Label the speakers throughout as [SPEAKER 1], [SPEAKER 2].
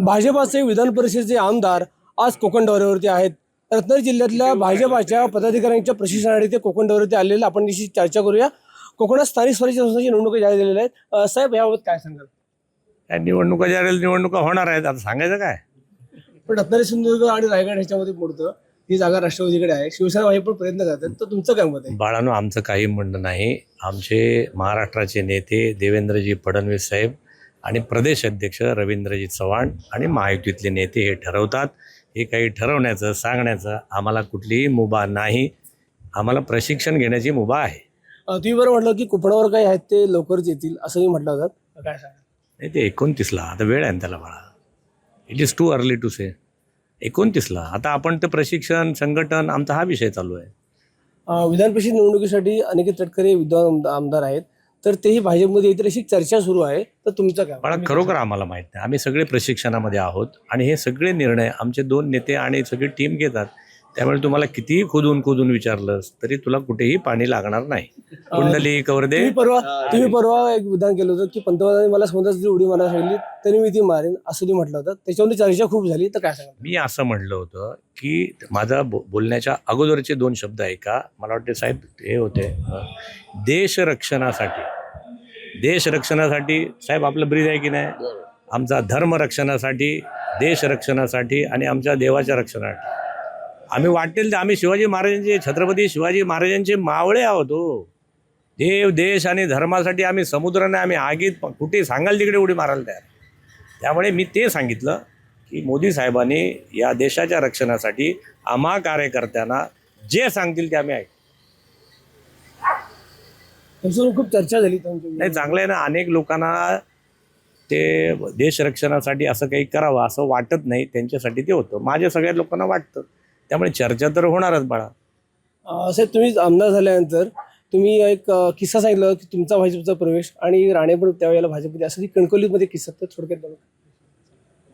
[SPEAKER 1] भाजपाचे विधान परिषदेचे आमदार आज कोकण दौऱ्यावरती आहेत. रत्नागिरी जिल्ह्यातल्या भाजपाच्या पदाधिकाऱ्यांच्या प्रशिक्षणासाठी ते कोकण दौऱ्यावरती आलेले. आपण याची चर्चा करूया. कोकणात स्थानिक स्वराज्य संस्थांची निवडणुका जाहीर झालेल्या आहेत. साहेब, याबाबत काय सांगाल?
[SPEAKER 2] या निवडणुका ज्या राहील निवडणुका होणार आहेत, आता सांगायचं काय.
[SPEAKER 1] पण रत्नागिरी, सिंधुदुर्ग आणि रायगड ह्याच्यामध्ये मोडतं. ही जागा राष्ट्रवादीकडे आहे. शिवसेना भाई पण प्रयत्न करतात. तर तुमचं काय मत आहे?
[SPEAKER 2] बाळांनो, आमचं काही म्हणणं नाही. आमचे महाराष्ट्राचे नेते देवेंद्रजी फडणवीस साहेब आणि प्रदेश अध्यक्ष रवींद्रजी चव्हाण आणि महायुतीतले नेते हे ठरवतात. हे काही ठरवण्याचं सांगण्याचं आम्हाला कुठलीही मुभा नाही. आम्हाला प्रशिक्षण घेण्याची मुभा आहे.
[SPEAKER 1] तुम्ही बरं म्हटलं की कोकणावर काही आहेत ते लवकरच येतील असंही म्हटलं होतं. काय सांगा?
[SPEAKER 2] नाही, ते 29ला आता वेळ आहे ना त्याला बाळा. It is too early to say. 29ला आता आपण ते प्रशिक्षण संघटन आमचा हा विषय चालू आहे.
[SPEAKER 1] विधान परिषद निवडणुकीसाठी अनेक तटकरे विद्वान आमदार आहेत. तर तेही भाजपमध्ये येतील अशी चर्चा सुरू आहे. तर तुमचं काय?
[SPEAKER 2] बाळा, खरोखर आम्हाला माहीत नाही. आम्ही सगळे प्रशिक्षणामध्ये आहोत आणि हे सगळे निर्णय आमचे 2 नेते आणि सगळी टीम घेतात. त्यामुळे तुम्हाला कितीही खोदून विचारलंस तरी तुला कुठेही पाणी लागणार नाही. कुंडली कवरदे.
[SPEAKER 1] तुम्ही परवा एक विधान केलं होतं की पंतप्रधानांनी मला समुद्रात उडी मारायला सांगितली तरी मी ती मारेन, असं तुम्ही म्हटलं होतं. त्याच्यावर चर्चा खूप झाली. तर काय सांगा?
[SPEAKER 2] मी असं म्हणलं होतं की माझा बोलण्याच्या अगोदरचे 2 शब्द आहे का, मला वाटते साहेब हे होते, देश रक्षणासाठी साहेब आपलं ब्रीद आहे की नाही, आमचा धर्म रक्षणासाठी, देश रक्षणासाठी आणि आमच्या देवाच्या रक्षणासाठी आम्ही वाटेल आम्ही शिवाजी महाराजांचे, छत्रपती शिवाजी महाराजांचे मावळे आहोत. हो, देव, देश आणि धर्मासाठी आम्ही समुद्राने, आम्ही आगीत कुठे सांगाल तिकडे उडी मारायला तयार. त्यामुळे मी ते सांगितलं की मोदी साहेबांनी या देशाच्या रक्षणासाठी आम्हा कार्यकर्त्यांना जे सांगतील ते आम्ही ऐकू.
[SPEAKER 1] त्याच्यावर खूप चर्चा झाली.
[SPEAKER 2] नाही, चांगलं आहे ना. अनेक लोकांना ते देश रक्षणासाठी असं काही करावं असं वाटत नाही, त्यांच्यासाठी ते होतं. माझ्या सगळ्या लोकांना वाटतं. त्यामुळे चर्चा तर होणारच बाळा.
[SPEAKER 1] साहेब, तुम्ही आमदार झाल्यानंतर तुम्ही एक किस्सा सांगितलं की तुमचा भाजपचा प्रवेश आणि राणे पण त्यावेळेला भाजपमध्ये, असं की कणकवलीमध्ये किस्सा. तर थोडक्यात बघा.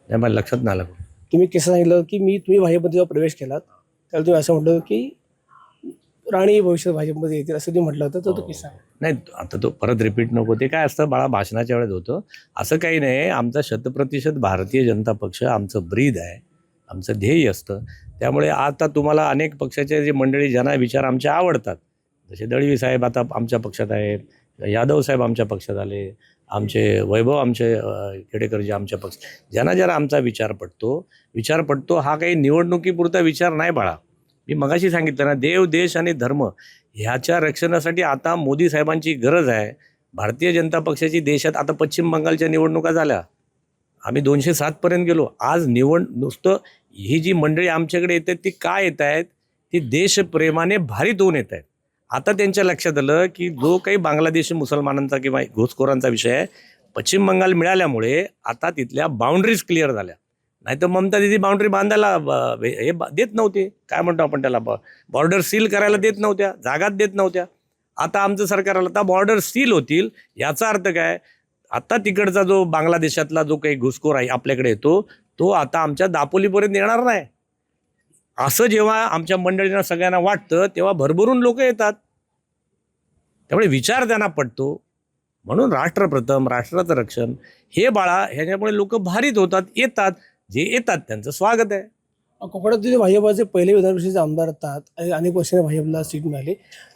[SPEAKER 2] नाही, मला लक्षात नाही आलं.
[SPEAKER 1] तुम्ही किस्सा सांगितलं की तुम्ही भाजपमध्ये जेव्हा प्रवेश केलात त्यावेळेला तुम्ही असं म्हटलं की राणे भविष्यात भाजपमध्ये येतील, असं तुम्ही म्हटलं होतं. तो किस्सा
[SPEAKER 2] नाही, आता तो परत रिपीट नको. ते काय असतं बाळा, भाषणाच्या वेळेत होतं. असं काही नाही. आमचा 100% भारतीय जनता पक्ष आमचं ब्रीद आहे, आमचं ध्येय असतं. त्यामुळे आता तुम्हाला अनेक पक्षाचे जे मंडळी, ज्यांना विचार आमचे आवडतात, जसे दळवी साहेब आता आमच्या पक्षात आहेत, यादव साहेब आमच्या पक्षात आले, आमचे वैभव, आमचे खेडेकर जे आमच्या पक्ष, ज्यांना जरा आमचा विचार पडतो. हा काही निवडणुकीपुरता विचार नाही बाळा. मी मगाशी सांगितलं ना, देव, देश आणि धर्म ह्याच्या रक्षणासाठी आता मोदी साहेबांची गरज आहे. भारतीय जनता पक्षाची देशात आता पश्चिम बंगालच्या निवडणुका झाल्या, आम्ही 207 गेलो. आज नुसतं ही जी मंडळी आमच्याकडे येत आहेत ती काय येत आहेत, ती देशप्रेमाने भारित होऊन येत आहेत. आता त्यांच्या लक्षात आलं की जो काही बांगलादेशी मुसलमानांचा किंवा घुसखोरांचा विषय आहे, पश्चिम बंगाल मिळाल्यामुळे आता तिथल्या बाउंड्रीज क्लिअर झाल्या. नाही तर ममता दिदी बाउंड्री बांधायला देत नव्हते. काय म्हणतो आपण त्याला, बॉर्डर सील करायला देत नव्हत्या, जागात देत नव्हत्या. आता आमचं सरकार आलं, आता बॉर्डर सील होतील. याचा अर्थ काय, आता तिकडचा जो बांगलादेशातला जो काही घुसखोर आहे आपल्याकडे येतो, तो आता आमच्या दापोलीपर्यंत येणार नाही. असं जेव्हा आमच्या मंडळींना सगळ्यांना वाटतं तेव्हा भरभरून लोक येतात. त्यामुळे विचार त्यांना पडतो. म्हणून राष्ट्रप्रथम, राष्ट्राचं रक्षण हे बाळा, ह्याच्यामुळे लोक भारित होतात, येतात. जे येतात त्यांचं स्वागत आहे.
[SPEAKER 1] कोकणात तुम्ही भाजपाचे पहिले विधान परिषदेचे आमदार आहात. अनेक वर्षांनी भाजपला सीट मिळाली.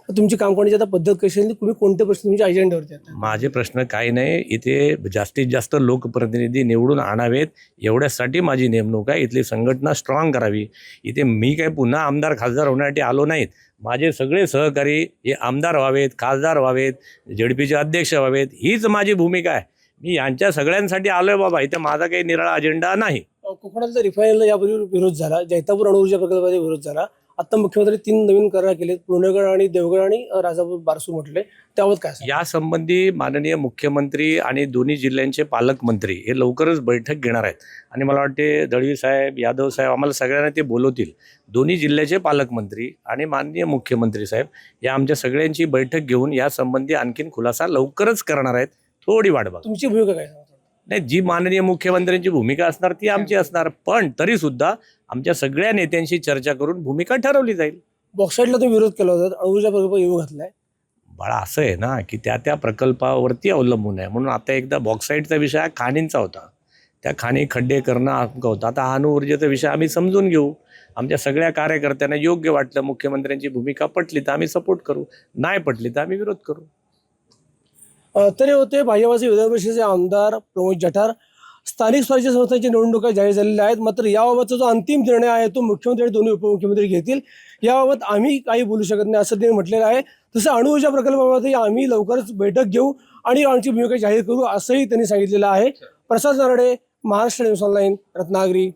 [SPEAKER 1] तर तुमची काम करण्याची आता पद्धत कशी आहे? तुम्ही कोणते प्रश्न तुमच्या अजेंड्यावरती आहेत?
[SPEAKER 2] माझे प्रश्न काही नाही. इथे जास्तीत जास्त लोकप्रतिनिधी निवडून आणावेत, एवढ्यासाठी माझी नेमणूक आहे. इथली संघटना स्ट्रॉंग करावी. इथे मी काही पुन्हा आमदार खासदार होण्यासाठी आलो नाहीत. माझे सगळे सहकारी हे आमदार व्हावेत, खासदार व्हावेत, ZPचे अध्यक्ष व्हावेत, हीच माझी भूमिका आहे. मी यांच्या सगळ्यांसाठी आलोय बाबा. इथे माझा काही निराळा अजेंडा नाही.
[SPEAKER 1] कोकणातल्या रिफायनरीला यापूर्वी विरोध झाला, जैतापूर अणुऊर्जा प्रकल्पाचा विरोध झाला. आता मुख्यमंत्री 3 नवीन करार केलेत, पूर्णगड आणि देवगड आणि राजापूर बारसू म्हटले. त्याबाबत काय?
[SPEAKER 2] या संबंधी माननीय मुख्यमंत्री आणि दोन्ही जिल्ह्यांचे पालकमंत्री हे लवकरच बैठक घेणार आहेत. आणि मला वाटते दळवी साहेब, यादव साहेब आम्हाला सगळ्यांना ते बोलवतील. दोन्ही जिल्ह्याचे पालकमंत्री आणि माननीय मुख्यमंत्री साहेब या आमच्या सगळ्यांची बैठक घेऊन या संबंधी आणखीन खुलासा लवकरच करणार आहेत. थोडी वाट बघा.
[SPEAKER 1] तुमची भूमिका काय?
[SPEAKER 2] नाही, जी माननीय मुख्यमंत्र्यांची भूमिका असणार ती आमची असणार. पण तरी सुद्धा आमच्या सगळ्या नेत्यांशी चर्चा करून भूमिका ठरवली जाईल.
[SPEAKER 1] बॉक्साईडला तुम्ही विरोध केला होता, अणुऊर्जा प्रकल्प येऊ घातलाय.
[SPEAKER 2] बाळा, असं आहे ना की त्या प्रकल्पावरती अवलंबून आहे. म्हणून आता एकदा बॉक्साईडचा विषय हा खाणींचा होता. त्या खाणी खड्डे करणं अमुकं होतं. आता अणुऊर्जेचा विषय आम्ही समजून घेऊ. आमच्या सगळ्या कार्यकर्त्यांना योग्य वाटलं, मुख्यमंत्र्यांची भूमिका पटली तर आम्ही सपोर्ट करू, नाही पटली तर आम्ही विरोध करू.
[SPEAKER 1] तरी होते भाजपाचे विधान परिषदेचे आमदार प्रमोद जठार. स्थानिक स्वराज्य संस्थांच्या निवडणुका जाहीर झालेल्या आहेत, मात्र याबाबतचा जो अंतिम निर्णय आहे तो मुख्यमंत्री आणि दोन्ही उपमुख्यमंत्री घेतील. याबाबत आम्ही काही बोलू शकत नाही असं त्यांनी म्हटलेलं आहे. तसं अणुऊर्जा प्रकल्पाबाबतही आम्ही लवकरच बैठक घेऊ आणि आमची भूमिका जाहीर करू असंही त्यांनी सांगितलेलं आहे. प्रसाद नारडे, महाराष्ट्र न्यूज ऑनलाईन, रत्नागिरी.